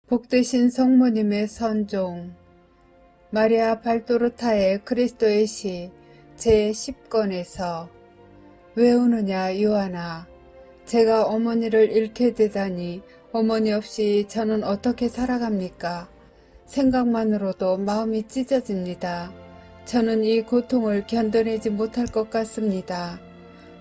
복되신 성모님의 선종 마리아 발도르타의 그리스도의 시 제10권에서 왜 우느냐 요한아, 제가 어머니를 잃게 되다니 어머니 없이 저는 어떻게 살아갑니까? 생각만으로도 마음이 찢어집니다. 저는 이 고통을 견뎌내지 못할 것 같습니다.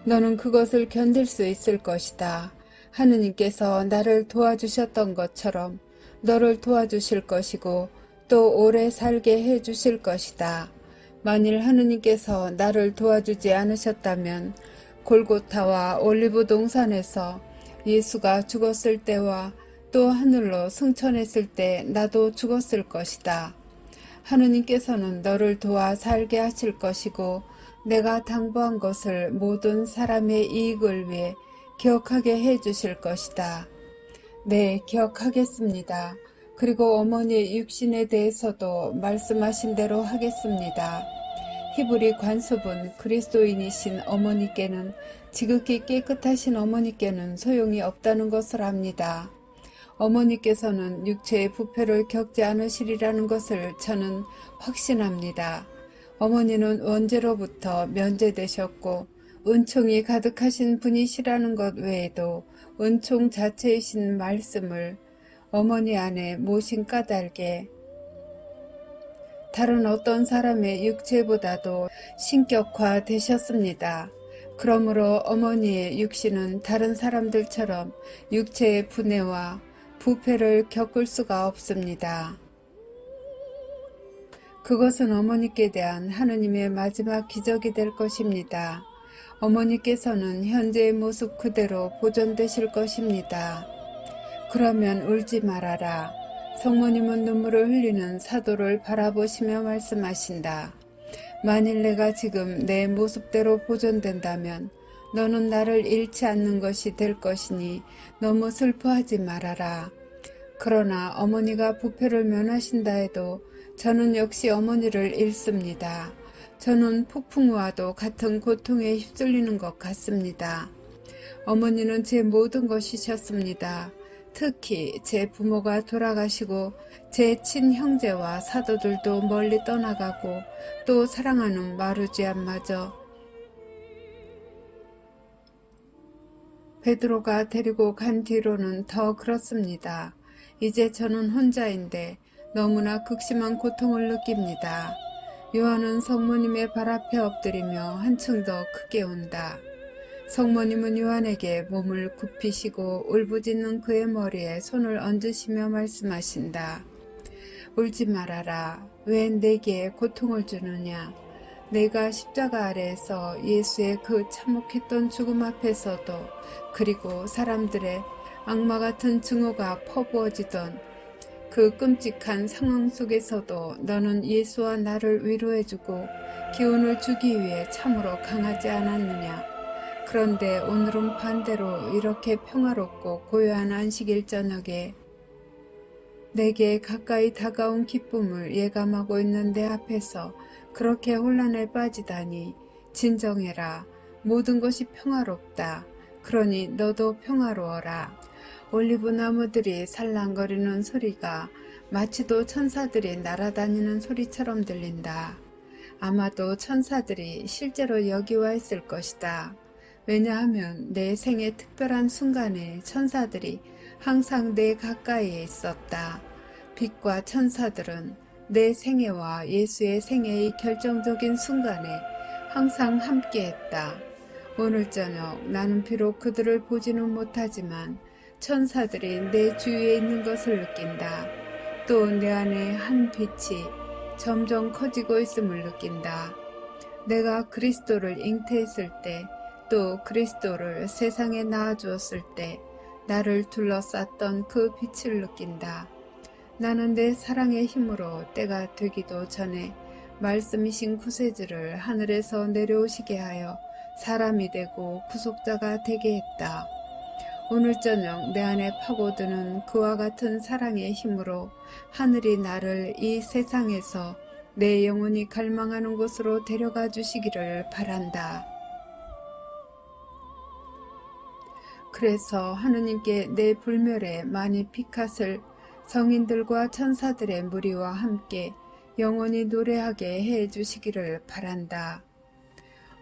너는 그것을 견딜 수 있을 것이다. 하느님께서 나를 도와주셨던 것처럼 너를 도와주실 것이고 또 오래 살게 해주실 것이다. 만일 하느님께서 나를 도와주지 않으셨다면 골고타와 올리브 동산에서 예수가 죽었을 때와 또 하늘로 승천했을 때 나도 죽었을 것이다. 하느님께서는 너를 도와 살게 하실 것이고 내가 당부한 것을 모든 사람의 이익을 위해 기억하게 해주실 것이다. 네, 기억하겠습니다. 그리고 어머니의 육신에 대해서도 말씀하신 대로 하겠습니다. 히브리 관습은 그리스도인이신 어머니께는 지극히 깨끗하신 어머니께는 소용이 없다는 것을 압니다. 어머니께서는 육체의 부패를 겪지 않으시리라는 것을 저는 확신합니다. 어머니는 원죄로부터 면제되셨고 은총이 가득하신 분이시라는 것 외에도 은총 자체이신 말씀을 어머니 안에 모신 까닭에 다른 어떤 사람의 육체보다도 신격화 되셨습니다. 그러므로 어머니의 육신은 다른 사람들처럼 육체의 분해와 부패를 겪을 수가 없습니다. 그것은 어머니께 대한 하느님의 마지막 기적이 될 것입니다. 어머니께서는 현재의 모습 그대로 보존되실 것입니다. 그러면 울지 말아라. 성모님은 눈물을 흘리는 사도를 바라보시며 말씀하신다. 만일 내가 지금 내 모습대로 보존된다면 너는 나를 잃지 않는 것이 될 것이니 너무 슬퍼하지 말아라. 그러나 어머니가 부패를 면하신다 해도 저는 역시 어머니를 잃습니다. 저는 폭풍우와도 같은 고통에 휩쓸리는 것 같습니다. 어머니는 제 모든 것이셨습니다. 특히 제 부모가 돌아가시고 제 친형제와 사도들도 멀리 떠나가고 또 사랑하는 마르지안마저 베드로가 데리고 간 뒤로는 더 그렇습니다. 이제 저는 혼자인데 너무나 극심한 고통을 느낍니다. 요한은 성모님의 발 앞에 엎드리며 한층 더 크게 운다. 성모님은 요한에게 몸을 굽히시고 울부짖는 그의 머리에 손을 얹으시며 말씀하신다. 울지 말아라. 왜 내게 고통을 주느냐. 내가 십자가 아래에서 예수의 그 참혹했던 죽음 앞에서도 그리고 사람들의 악마 같은 증오가 퍼부어지던 그 끔찍한 상황 속에서도 너는 예수와 나를 위로해주고 기운을 주기 위해 참으로 강하지 않았느냐. 그런데 오늘은 반대로 이렇게 평화롭고 고요한 안식일 저녁에 내게 가까이 다가온 기쁨을 예감하고 있는 내 앞에서 그렇게 혼란에 빠지다니. 진정해라. 모든 것이 평화롭다. 그러니 너도 평화로워라. 올리브 나무들이 살랑거리는 소리가 마치도 천사들이 날아다니는 소리처럼 들린다. 아마도 천사들이 실제로 여기 와 있을 것이다. 왜냐하면 내 생의 특별한 순간에 천사들이 항상 내 가까이에 있었다. 빛과 천사들은 내 생애와 예수의 생애의 결정적인 순간에 항상 함께했다. 오늘 저녁 나는 비록 그들을 보지는 못하지만 천사들이 내 주위에 있는 것을 느낀다. 또 내 안에 한 빛이 점점 커지고 있음을 느낀다. 내가 그리스도를 잉태했을 때 또 그리스도를 세상에 낳아주었을 때 나를 둘러쌌던 그 빛을 느낀다. 나는 내 사랑의 힘으로 때가 되기도 전에 말씀이신 구세주를 하늘에서 내려오시게 하여 사람이 되고 구속자가 되게 했다. 오늘 저녁 내 안에 파고드는 그와 같은 사랑의 힘으로 하늘이 나를 이 세상에서 내 영혼이 갈망하는 곳으로 데려가 주시기를 바란다. 그래서 하느님께 내 불멸의 많이 피컷을 성인들과 천사들의 무리와 함께 영원히 노래하게 해 주시기를 바란다.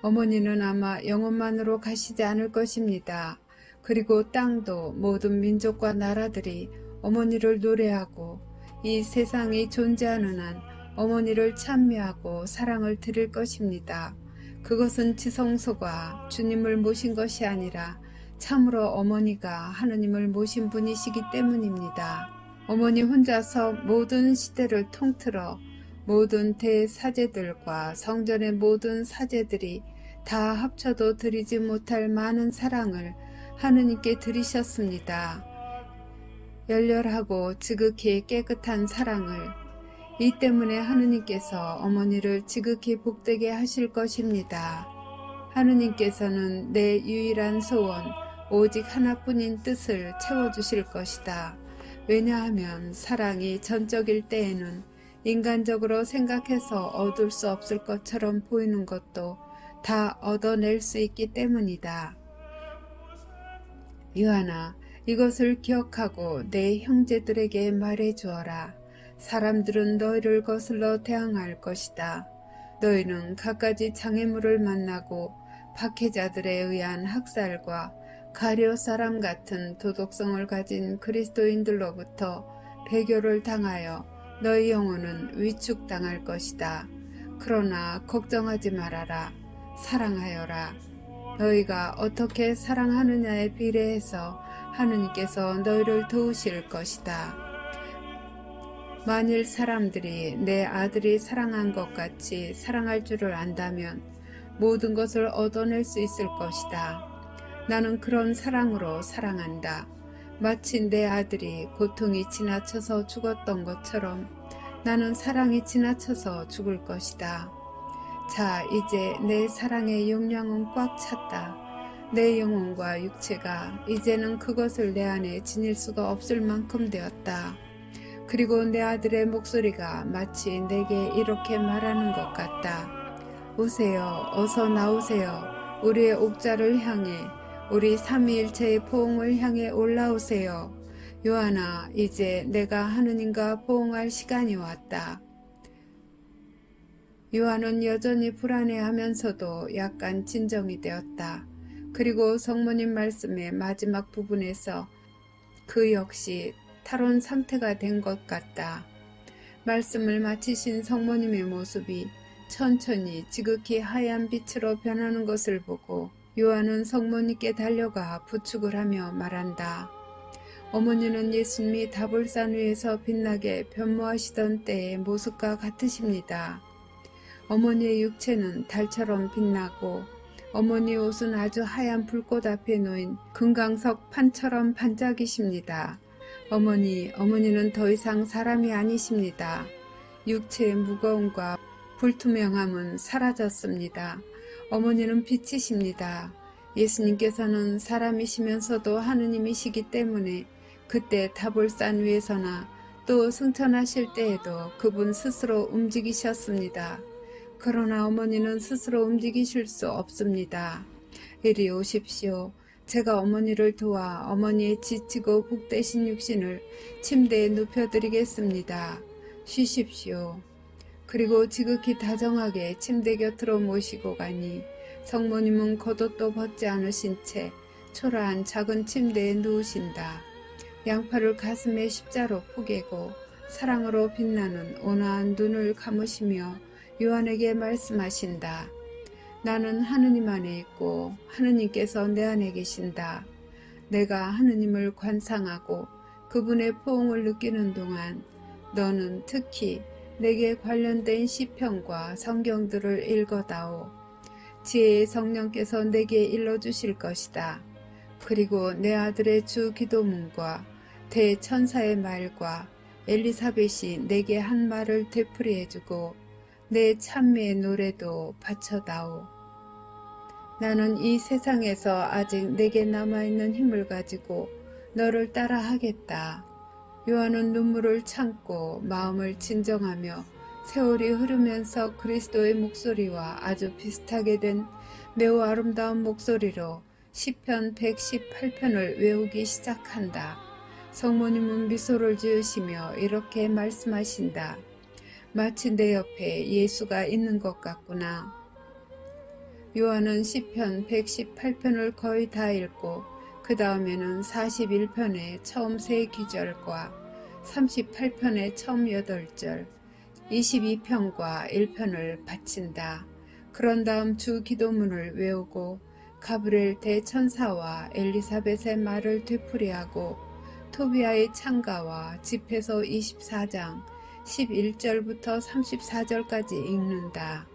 어머니는 아마 영혼만으로 가시지 않을 것입니다. 그리고 땅도 모든 민족과 나라들이 어머니를 노래하고 이 세상이 존재하는 한 어머니를 찬미하고 사랑을 드릴 것입니다. 그것은 지성소가 주님을 모신 것이 아니라 참으로 어머니가 하느님을 모신 분이시기 때문입니다. 어머니 혼자서 모든 시대를 통틀어 모든 대사제들과 성전의 모든 사제들이 다 합쳐도 드리지 못할 많은 사랑을 하느님께 드리셨습니다. 열렬하고 지극히 깨끗한 사랑을. 이 때문에 하느님께서 어머니를 지극히 복되게 하실 것입니다. 하느님께서는 내 유일한 소원, 오직 하나뿐인 뜻을 채워주실 것이다. 왜냐하면 사랑이 전적일 때에는 인간적으로 생각해서 얻을 수 없을 것처럼 보이는 것도 다 얻어낼 수 있기 때문이다. 요한아, 이것을 기억하고 내 형제들에게 말해 주어라. 사람들은 너희를 거슬러 대항할 것이다. 너희는 갖가지 장애물을 만나고 박해자들에 의한 학살과 가룟 사람 같은 도덕성을 가진 그리스도인들로부터 배교를 당하여 너희 영혼은 위축당할 것이다. 그러나 걱정하지 말아라. 사랑하여라. 너희가 어떻게 사랑하느냐에 비례해서 하느님께서 너희를 도우실 것이다. 만일 사람들이 내 아들이 사랑한 것 같이 사랑할 줄을 안다면 모든 것을 얻어낼 수 있을 것이다. 나는 그런 사랑으로 사랑한다. 마치 내 아들이 고통이 지나쳐서 죽었던 것처럼 나는 사랑이 지나쳐서 죽을 것이다. 자, 이제 내 사랑의 용량은 꽉 찼다. 내 영혼과 육체가 이제는 그것을 내 안에 지닐 수가 없을 만큼 되었다. 그리고 내 아들의 목소리가 마치 내게 이렇게 말하는 것 같다. 오세요. 어서 나오세요. 우리의 옥자를 향해, 우리 삼위일체의 포옹을 향해 올라오세요. 요한아, 이제 내가 하느님과 포옹할 시간이 왔다. 요한은 여전히 불안해하면서도 약간 진정이 되었다. 그리고 성모님 말씀의 마지막 부분에서 그 역시 탈원 상태가 된 것 같다. 말씀을 마치신 성모님의 모습이 천천히 지극히 하얀 빛으로 변하는 것을 보고 요한은 성모님께 달려가 부축을 하며 말한다. 어머니는 예수님이 다볼산 위에서 빛나게 변모하시던 때의 모습과 같으십니다. 어머니의 육체는 달처럼 빛나고 어머니 옷은 아주 하얀 불꽃 앞에 놓인 금강석 판처럼 반짝이십니다. 어머니는 더 이상 사람이 아니십니다. 육체의 무거움과 불투명함은 사라졌습니다. 어머니는 빛이십니다. 예수님께서는 사람이시면서도 하느님이시기 때문에 그때 다볼산 위에서나 또 승천하실 때에도 그분 스스로 움직이셨습니다. 그러나 어머니는 스스로 움직이실 수 없습니다. 이리 오십시오. 제가 어머니를 도와 어머니의 지치고 복되신 육신을 침대에 눕혀드리겠습니다. 쉬십시오. 그리고 지극히 다정하게 침대 곁으로 모시고 가니 성모님은 겉옷도 벗지 않으신 채 초라한 작은 침대에 누우신다. 양팔을 가슴에 십자로 포개고 사랑으로 빛나는 온화한 눈을 감으시며 요한에게 말씀하신다. 나는 하느님 안에 있고 하느님께서 내 안에 계신다. 내가 하느님을 관상하고 그분의 포옹을 느끼는 동안 너는 특히 내게 관련된 시편과 성경들을 읽어다오. 지혜의 성령께서 내게 일러주실 것이다. 그리고 내 아들의 주 기도문과 대천사의 말과 엘리사벳이 내게 한 말을 되풀이해주고 내 찬미의 노래도 바쳐다오. 나는 이 세상에서 아직 내게 남아있는 힘을 가지고 너를 따라 하겠다. 요한은 눈물을 참고 마음을 진정하며 세월이 흐르면서 그리스도의 목소리와 아주 비슷하게 된 매우 아름다운 목소리로 시편 118편을 외우기 시작한다. 성모님은 미소를 지으시며 이렇게 말씀하신다. 마치 내 옆에 예수가 있는 것 같구나. 요한은 시편 118편을 거의 다 읽고 그 다음에는 41편의 처음 3기절과 38편의 처음 8절, 22편과 1편을 바친다. 그런 다음 주 기도문을 외우고 가브리엘 대천사와 엘리사벳의 말을 되풀이하고 토비아의 창가와 집회서 24장 11절부터 34절까지 읽는다.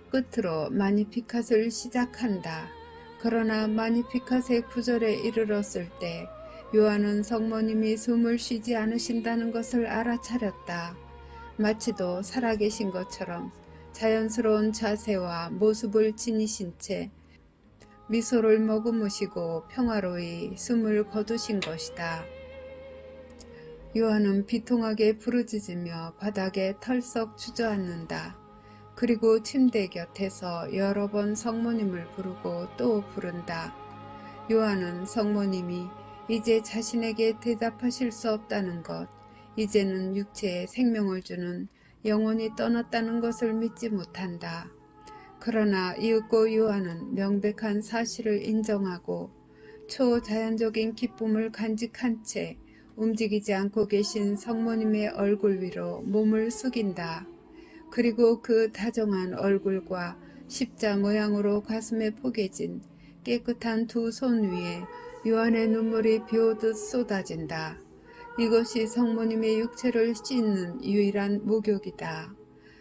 끝으로 마니피캇을 시작한다. 그러나 마니피캇의 9절에 이르렀을 때 요한은 성모님이 숨을 쉬지 않으신다는 것을 알아차렸다. 마치도 살아계신 것처럼 자연스러운 자세와 모습을 지니신 채 미소를 머금으시고 평화로이 숨을 거두신 것이다. 요한은 비통하게 부르짖으며 바닥에 털썩 주저앉는다. 그리고 침대 곁에서 여러 번 성모님을 부르고 또 부른다. 요한은 성모님이 이제 자신에게 대답하실 수 없다는 것, 이제는 육체에 생명을 주는 영혼이 떠났다는 것을 믿지 못한다. 그러나 이윽고 요한은 명백한 사실을 인정하고 초자연적인 기쁨을 간직한 채 움직이지 않고 계신 성모님의 얼굴 위로 몸을 숙인다. 그리고 그 다정한 얼굴과 십자 모양으로 가슴에 포개진 깨끗한 두 손 위에 요한의 눈물이 비오듯 쏟아진다. 이것이 성모님의 육체를 씻는 유일한 목욕이다.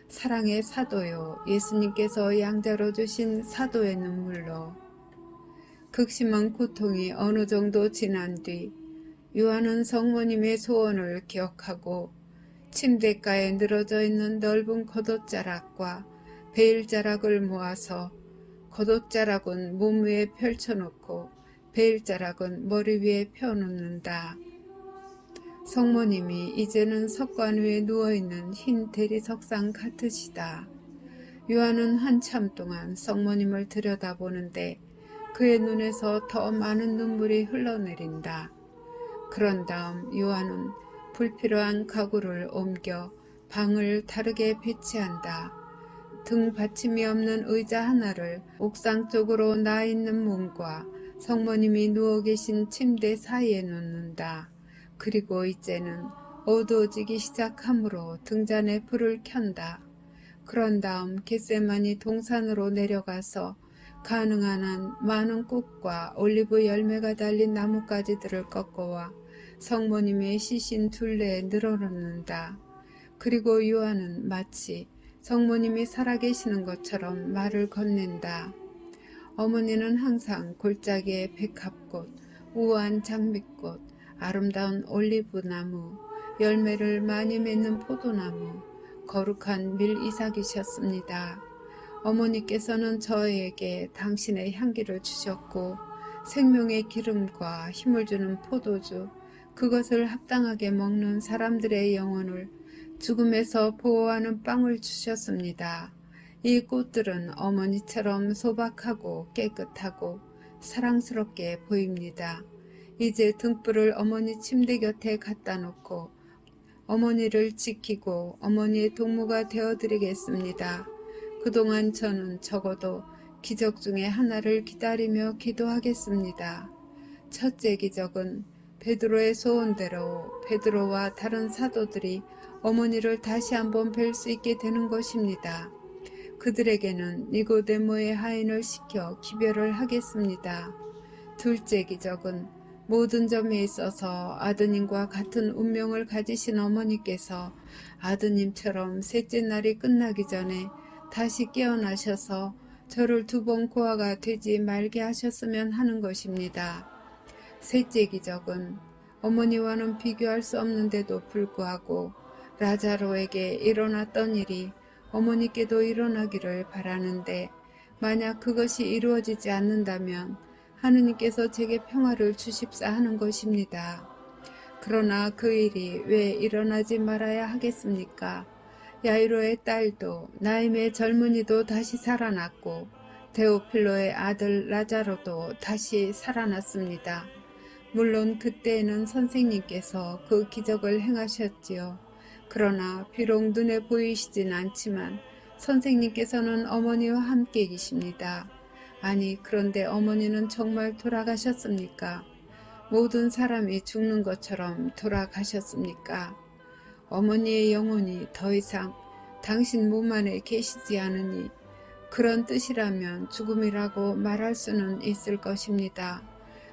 사랑의 사도요, 예수님께서 양자로 주신 사도의 눈물로. 극심한 고통이 어느 정도 지난 뒤 요한은 성모님의 소원을 기억하고 침대가에 늘어져 있는 넓은 겉옷자락과 베일자락을 모아서 겉옷자락은 몸 위에 펼쳐놓고 베일자락은 머리 위에 펴놓는다. 성모님이 이제는 석관 위에 누워있는 흰 대리석상 같으시다. 요한은 한참 동안 성모님을 들여다보는데 그의 눈에서 더 많은 눈물이 흘러내린다. 그런 다음 요한은 불필요한 가구를 옮겨 방을 다르게 배치한다. 등 받침이 없는 의자 하나를 옥상 쪽으로 나 있는 문과 성모님이 누워 계신 침대 사이에 놓는다. 그리고 이제는 어두워지기 시작하므로 등잔에 불을 켠다. 그런 다음 겟세마니 동산으로 내려가서 가능한 한 많은 꽃과 올리브 열매가 달린 나뭇가지들을 꺾어와 성모님의 시신 둘레에 늘어놓는다. 그리고 요한은 마치 성모님이 살아계시는 것처럼 말을 건넨다. 어머니는 항상 골짜기의 백합꽃, 우아한 장미꽃, 아름다운 올리브나무, 열매를 많이 맺는 포도나무, 거룩한 밀이삭이셨습니다. 어머니께서는 저에게 당신의 향기를 주셨고 생명의 기름과 힘을 주는 포도주, 그것을 합당하게 먹는 사람들의 영혼을 죽음에서 보호하는 빵을 주셨습니다. 이 꽃들은 어머니처럼 소박하고 깨끗하고 사랑스럽게 보입니다. 이제 등불을 어머니 침대 곁에 갖다 놓고 어머니를 지키고 어머니의 동무가 되어드리겠습니다. 그동안 저는 적어도 기적 중에 하나를 기다리며 기도하겠습니다. 첫째 기적은 베드로의 소원대로 베드로와 다른 사도들이 어머니를 다시 한번 뵐 수 있게 되는 것입니다. 그들에게는 니고데모의 하인을 시켜 기별을 하겠습니다. 둘째 기적은 모든 점에 있어서 아드님과 같은 운명을 가지신 어머니께서 아드님처럼 셋째 날이 끝나기 전에 다시 깨어나셔서 저를 2번 고아가 되지 말게 하셨으면 하는 것입니다. 셋째 기적은 어머니와는 비교할 수 없는데도 불구하고 라자로에게 일어났던 일이 어머니께도 일어나기를 바라는데 만약 그것이 이루어지지 않는다면 하느님께서 제게 평화를 주십사 하는 것입니다. 그러나 그 일이 왜 일어나지 말아야 하겠습니까? 야이로의 딸도 나임의 젊은이도 다시 살아났고 데오필로의 아들 라자로도 다시 살아났습니다. 물론 그때에는 선생님께서 그 기적을 행하셨지요. 그러나 비록 눈에 보이시진 않지만 선생님께서는 어머니와 함께 계십니다. 아니, 그런데 어머니는 정말 돌아가셨습니까? 모든 사람이 죽는 것처럼 돌아가셨습니까? 어머니의 영혼이 더 이상 당신 몸 안에 계시지 않으니 그런 뜻이라면 죽음이라고 말할 수는 있을 것입니다.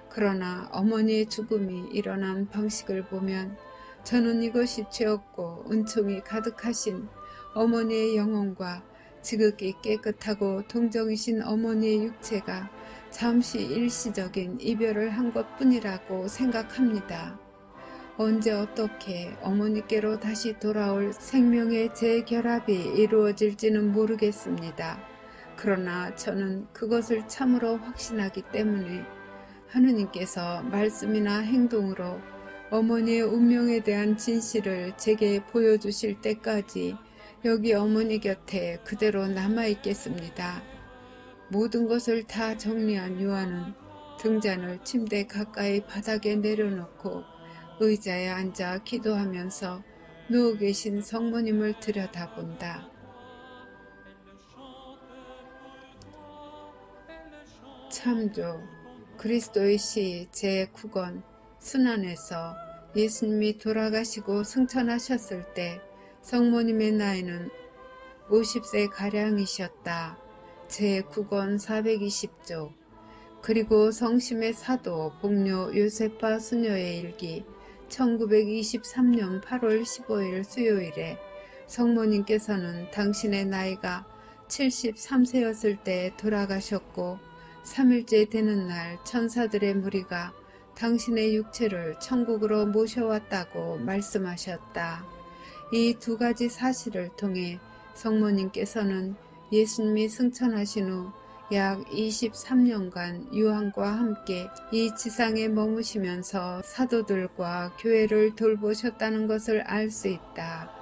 그러나 어머니의 죽음이 일어난 방식을 보면 저는 이것이 죄없고 은총이 가득하신 어머니의 영혼과 지극히 깨끗하고 동정이신 어머니의 육체가 잠시 일시적인 이별을 한 것뿐이라고 생각합니다. 언제 어떻게 어머니께로 다시 돌아올 생명의 재결합이 이루어질지는 모르겠습니다. 그러나 저는 그것을 참으로 확신하기 때문에 하느님께서 말씀이나 행동으로 어머니의 운명에 대한 진실을 제게 보여주실 때까지 여기 어머니 곁에 그대로 남아있겠습니다. 모든 것을 다 정리한 요한은 등잔을 침대 가까이 바닥에 내려놓고 의자에 앉아 기도하면서 누워 계신 성모님을 들여다본다. 참조 그리스도의 시 제9권 순환에서 예수님이 돌아가시고 승천하셨을 때 성모님의 나이는 50세가량이셨다. 제9권 420조 그리고 성심의 사도 복료 요세파 수녀의 일기 1923년 8월 15일 수요일에 성모님께서는 당신의 나이가 73세였을 때 돌아가셨고 3일째 되는 날 천사들의 무리가 당신의 육체를 천국으로 모셔왔다고 말씀하셨다. 이 두 가지 사실을 통해 성모님께서는 예수님이 승천하신 후 약 23년간 요한과 함께 이 지상에 머무시면서 사도들과 교회를 돌보셨다는 것을 알 수 있다.